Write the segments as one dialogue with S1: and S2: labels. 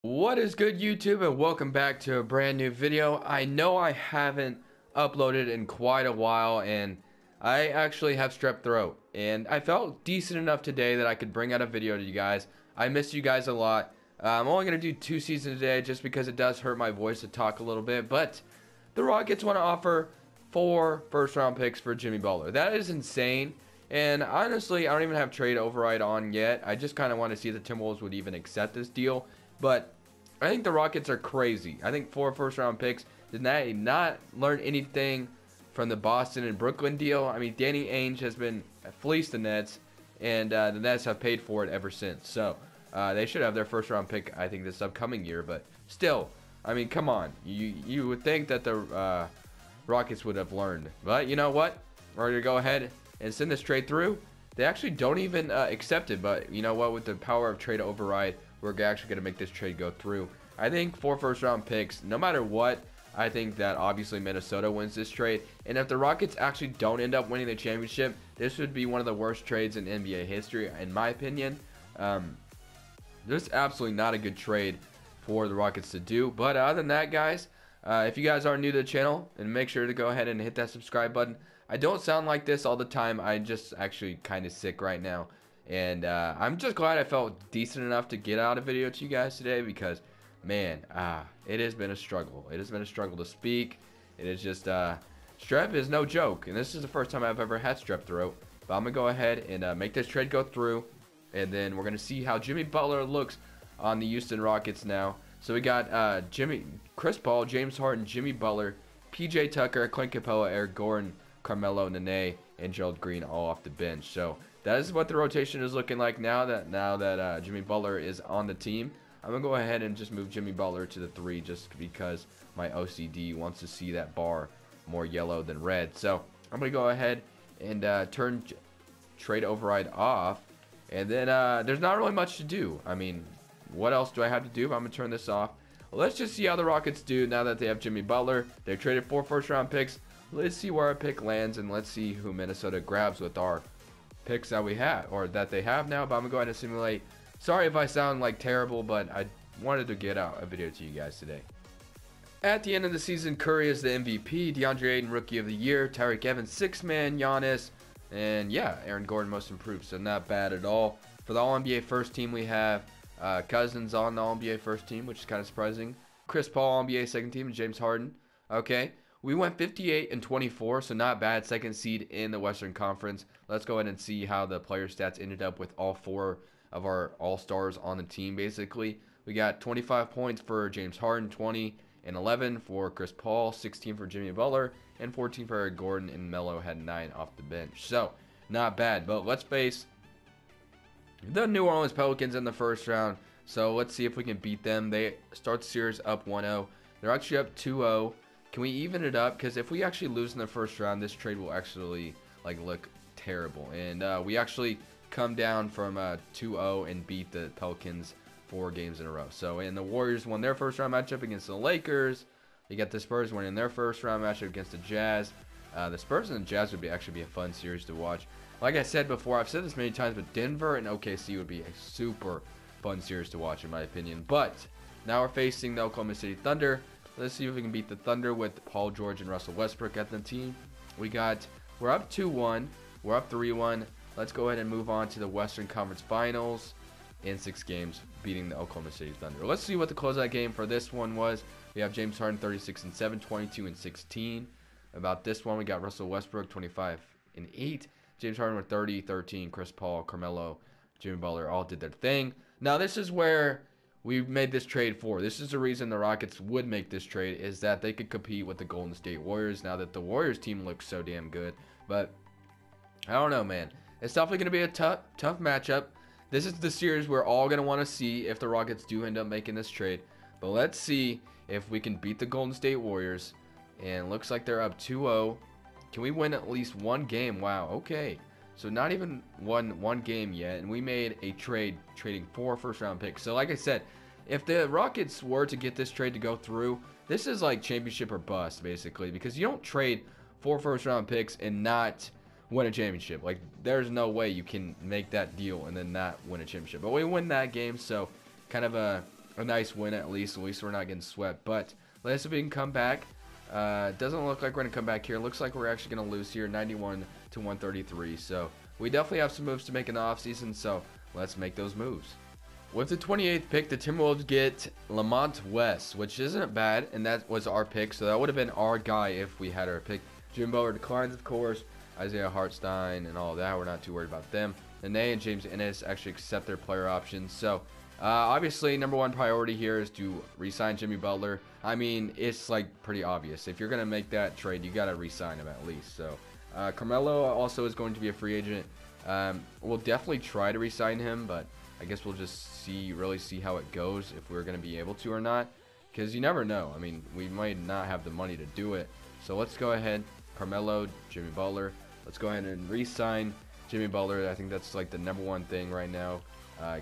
S1: What is good, YouTube, and welcome back to a brand new video. I know I haven't uploaded in quite a while, and I actually have strep throat, and I felt decent enough today that I could bring out a video to you guys. I miss you guys a lot. I'm only going to do 2 seasons today just because it does hurt my voice to talk a little bit, but the Rockets want to offer 4 first-round picks for Jimmy Butler. That is insane, and honestly, I don't even have trade override on yet. I just kind of want to see if the Timberwolves would even accept this deal. But I think the Rockets are crazy. I think 4 first-round picks. Did they not learn anything from the Boston and Brooklyn deal? I mean, Danny Ainge has been fleeced the Nets, and the Nets have paid for it ever since. So they should have their first-round pick, I think, this upcoming year. But still, I mean, come on. You would think that the Rockets would have learned. But you know what? We're going to go ahead and send this trade through. They actually don't even accept it. But you know what? With the power of trade override, we're actually going to make this trade go through. I think 4 first-round picks, no matter what, I think that obviously Minnesota wins this trade. And if the Rockets actually don't end up winning the championship, this would be one of the worst trades in NBA history, in my opinion. This is absolutely not a good trade for the Rockets to do. But other than that, guys, if you guys are new to the channel, and make sure to go ahead and hit that subscribe button. I don't sound like this all the time. I'm just actually kind of sick right now. And I'm just glad I felt decent enough to get out a video to you guys today because, man, it has been a struggle. It has been a struggle to speak. It is just, strep is no joke. And this is the first time I've ever had strep throat. But I'm going to go ahead and make this trade go through. And then we're going to see how Jimmy Butler looks on the Houston Rockets now. So we got Chris Paul, James Harden, Jimmy Butler, PJ Tucker, Clint Capella, Eric Gordon, Carmelo, Nene, and Gerald Green all off the bench. So that is what the rotation is looking like now that Jimmy Butler is on the team. I'm going to go ahead and just move Jimmy Butler to the 3 just because my OCD wants to see that bar more yellow than red. So I'm going to go ahead and turn trade override off. And then there's not really much to do. I mean, what else do I have to do? I'm going to turn this off. Let's just see how the Rockets do now that they have Jimmy Butler. They traded 4 first-round picks. Let's see where our pick lands, and let's see who Minnesota grabs with our picks that we have, or that they have now. But I'm going to go ahead and simulate. Sorry if I sound like terrible, but I wanted to get out a video to you guys today. At the end of the season, Curry is the MVP, DeAndre Ayton Rookie of the Year, Tyreek Evans 6-man, Giannis, and yeah, Aaron Gordon Most Improved. So not bad at all. For the All-NBA first team, we have Cousins on the All-NBA first team, which is kind of surprising. Chris Paul All-NBA second team, and James Harden. Okay. We went 58 and 24, so not bad. Second seed in the Western Conference. Let's go ahead and see how the player stats ended up with all 4 of our All-Stars on the team, basically. We got 25 points for James Harden, 20 and 11 for Chris Paul, 16 for Jimmy Butler, and 14 for Eric Gordon, and Melo had 9 off the bench. So, not bad, but let's face the New Orleans Pelicans in the first round. So, let's see if we can beat them. They start the series up 1-0. They're actually up 2-0. Can we even it up? Because if we actually lose in the first round, this trade will actually look terrible. And we actually come down from 2-0 and beat the Pelicans 4 games in a row. So, and the Warriors won their first round matchup against the Lakers. You got the Spurs winning their first round matchup against the Jazz. The Spurs and the Jazz would actually be a fun series to watch. Like I said before, I've said this many times, but Denver and OKC would be a super fun series to watch in my opinion. But now we're facing the Oklahoma City Thunder. Let's see if we can beat the Thunder with Paul George and Russell Westbrook at the team. We're up 2-1. We're up 3-1. Let's go ahead and move on to the Western Conference Finals in 6 games, beating the Oklahoma City Thunder. Let's see what the closeout game for this one was. We have James Harden 36 and 7, 22 and 16. About this one, we got Russell Westbrook 25 and 8. James Harden with 30, 13. Chris Paul, Carmelo, Jimmy Butler all did their thing. Now this is where we made this trade for. This is the reason the Rockets would make this trade, is that they could compete with the Golden State Warriors now that the Warriors team looks so damn good. But I don't know, man. It's definitely going to be a tough matchup. This is the series we're all going to want to see if the Rockets do end up making this trade. But let's see if we can beat the Golden State Warriors. And looks like they're up 2-0. Can we win at least 1 game? Wow, okay. So not even one game yet, and we made a trade trading 4 first-round picks. So like I said, if the Rockets were to get this trade to go through, this is like championship or bust, basically, because you don't trade 4 first-round picks and not win a championship. Like, there's no way you can make that deal and then not win a championship. But we win that game, so kind of a a nice win at least. At least we're not getting swept. But let's see if we can come back. Doesn't look like we're going to come back here. Looks like we're actually going to lose here, 91 to 133. So we definitely have some moves to make in the offseason. So let's make those moves. With the 28th pick, the Timberwolves get Lamont West, which isn't bad, and that was our pick. So that would have been our guy if we had our pick. Jimmy Butler declines, of course. Isaiah Hartenstein and all that. We're not too worried about them. And they and James Ennis actually accept their player options. So obviously, number one priority here is to re-sign Jimmy Butler. I mean, it's like pretty obvious. If you're going to make that trade, you got to re-sign him at least. So Carmelo also is going to be a free agent. We'll definitely try to re-sign him, but I guess we'll just really see how it goes if we're going to be able to or not. Because you never know. I mean, we might not have the money to do it. So let's go ahead. Carmelo, Jimmy Butler. Let's go ahead and re-sign Jimmy Butler. I think that's like the number one thing right now.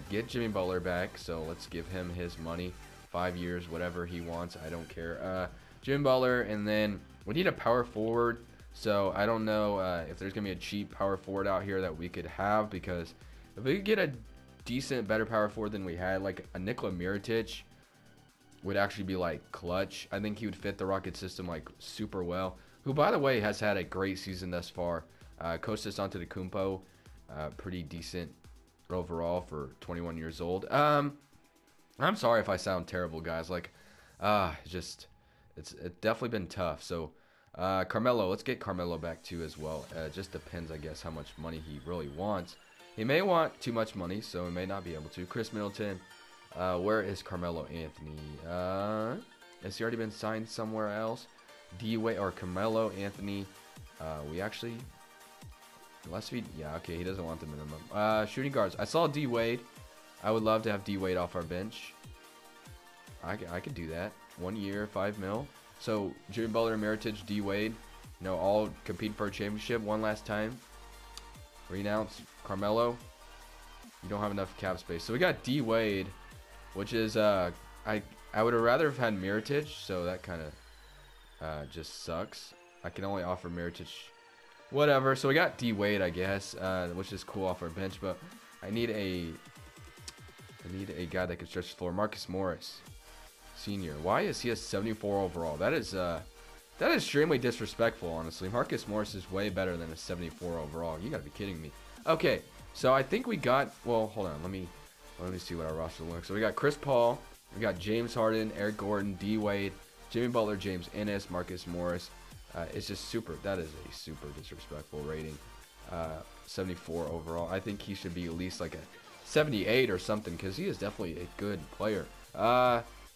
S1: Get Jimmy Butler back. So let's give him his money. 5 years, whatever he wants. I don't care. Jimmy Butler, and then we need a power forward. So I don't know if there's going to be a cheap power forward out here that we could have. Because if we could get a decent, better power forward than we had, like a Nikola Mirotic would actually be like clutch. I think he would fit the Rocket system like super well. Who, by the way, has had a great season thus far. Kostas Antetokounmpo, pretty decent overall for 21 years old. I'm sorry if I sound terrible, guys. Like, it's definitely been tough. So, Carmelo, let's get Carmelo back too as well. It just depends, I guess, how much money he really wants. He may want too much money, so he may not be able to. Chris Middleton, where is Carmelo Anthony? Has he already been signed somewhere else? D-Wade or Carmelo Anthony. We actually, unless we, yeah, okay, he doesn't want the minimum. Shooting guards. I saw D-Wade. I would love to have D-Wade off our bench. I could do that. 1 year, $5 million. So Jimmy Butler, Mirotic, D-Wade, all compete for a championship one last time. Renounce Carmelo. You don't have enough cap space. So we got D-Wade, which is I would have rather have had Mirotic, so that kind of just sucks. I can only offer Mirotic whatever. So we got D-Wade, I guess, which is cool off our bench, but I need a guy that can stretch the floor. Marcus Morris, senior. Why is he a 74 overall? That is extremely disrespectful, honestly. Marcus Morris is way better than a 74 overall. You gotta be kidding me. Okay, so I think we got, well, hold on, let me see what our roster looks like. So we got Chris Paul, we got James Harden, Eric Gordon, D-Wade, Jimmy Butler, James Ennis, Marcus Morris. It's just super, that is a super disrespectful rating. 74 overall. I think he should be at least like a 78 or something, because he is definitely a good player.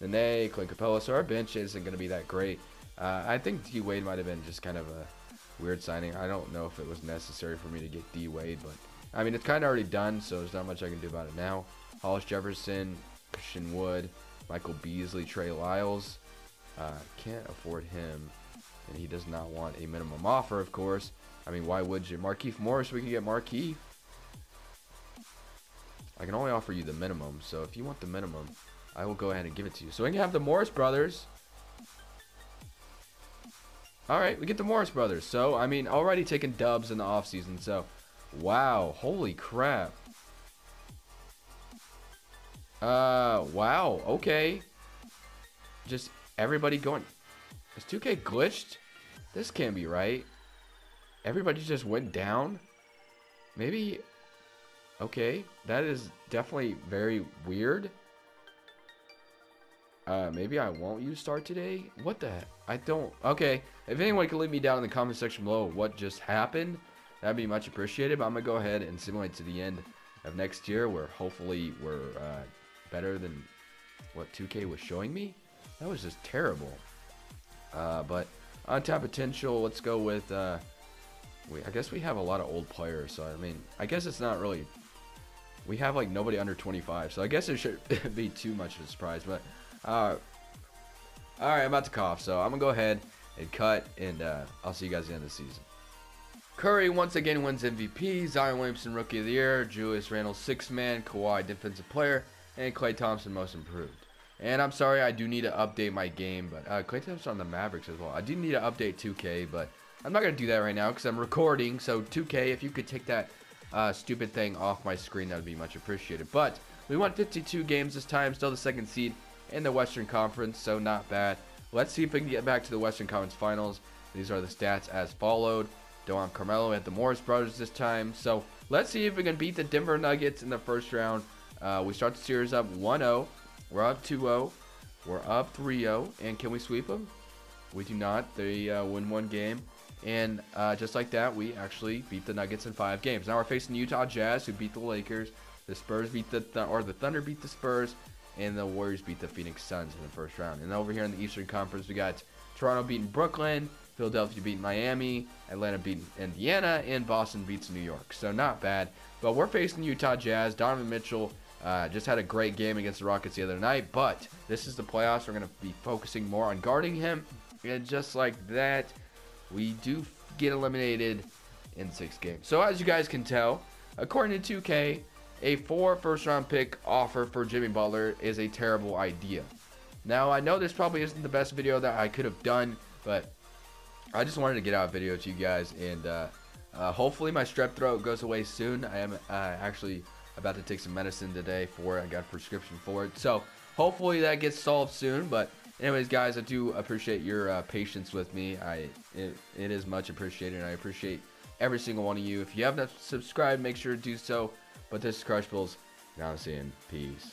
S1: Nene, Clint Capella, so our bench isn't going to be that great. I think D-Wade might have been just kind of a weird signing. I don't know if it was necessary for me to get D-Wade, but I mean, it's kind of already done, so there's not much I can do about it now. Hollis Jefferson, Christian Wood, Michael Beasley, Trey Lyles. Can't afford him, and he does not want a minimum offer, of course. I mean, why would you? Markieff Morris, we can get Markieff. I can only offer you the minimum, so if you want the minimum, I will go ahead and give it to you. So we can have the Morris brothers. All right, we get the Morris brothers. So, I mean, already taking dubs in the offseason. So, wow. Holy crap. Wow. Okay. Just everybody going. Is 2K glitched? This can't be right. Everybody just went down? Maybe. Okay. That is definitely very weird. Maybe I won't use start today. What the heck? I don't. Okay. If anyone can leave me down in the comment section below what just happened, that'd be much appreciated. But I'm gonna go ahead and simulate to the end of next year, where hopefully we're better than what 2K was showing me. That was just terrible. But on top potential, let's go with. I guess we have a lot of old players, so I mean, I guess it's not really. We have like nobody under 25, so I guess it should be too much of a surprise. But all right, I'm about to cough, so I'm gonna go ahead and cut, and I'll see you guys at the end of the season. Curry once again wins MVP, Zion Williamson Rookie of the Year, Julius Randle Sixth Man, Kawhi Defensive Player, and Klay Thompson Most Improved. And I'm sorry, I do need to update my game, but Klay Thompson on the Mavericks as well. I do need to update 2K, but I'm not gonna do that right now because I'm recording. So 2K, if you could take that stupid thing off my screen, that would be much appreciated. But we won 52 games this time, still the second seed. in the Western Conference, so not bad. Let's see if we can get back to the Western Conference Finals. These are the stats as followed. Don't have Carmelo at the Morris brothers this time. So let's see if we can beat the Denver Nuggets in the first round. We start the series up 1-0. We're up 2-0. We're up 3-0. And can we sweep them? We do not. They win one game. And just like that, we actually beat the Nuggets in 5 games. Now we're facing the Utah Jazz, who beat the Lakers. The Spurs beat the Thunder beat the Spurs. And the Warriors beat the Phoenix Suns in the first round. And over here in the Eastern Conference, we got Toronto beating Brooklyn, Philadelphia beating Miami, Atlanta beating Indiana, and Boston beats New York. So not bad. But we're facing Utah Jazz. Donovan Mitchell just had a great game against the Rockets the other night. But this is the playoffs. We're going to be focusing more on guarding him. And just like that, we do get eliminated in 6 games. So as you guys can tell, according to 2K, a 4 first-round pick offer for Jimmy Butler is a terrible idea. Now, I know this probably isn't the best video that I could have done, but I just wanted to get out a video to you guys, and hopefully my strep throat goes away soon. I am actually about to take some medicine today for it. I got a prescription for it, so hopefully that gets solved soon. But anyways, guys, I do appreciate your patience with me. It is much appreciated, and I appreciate every single one of you. If you have not subscribed, make sure to do so. But this is Crush Bulls, and I'm saying peace.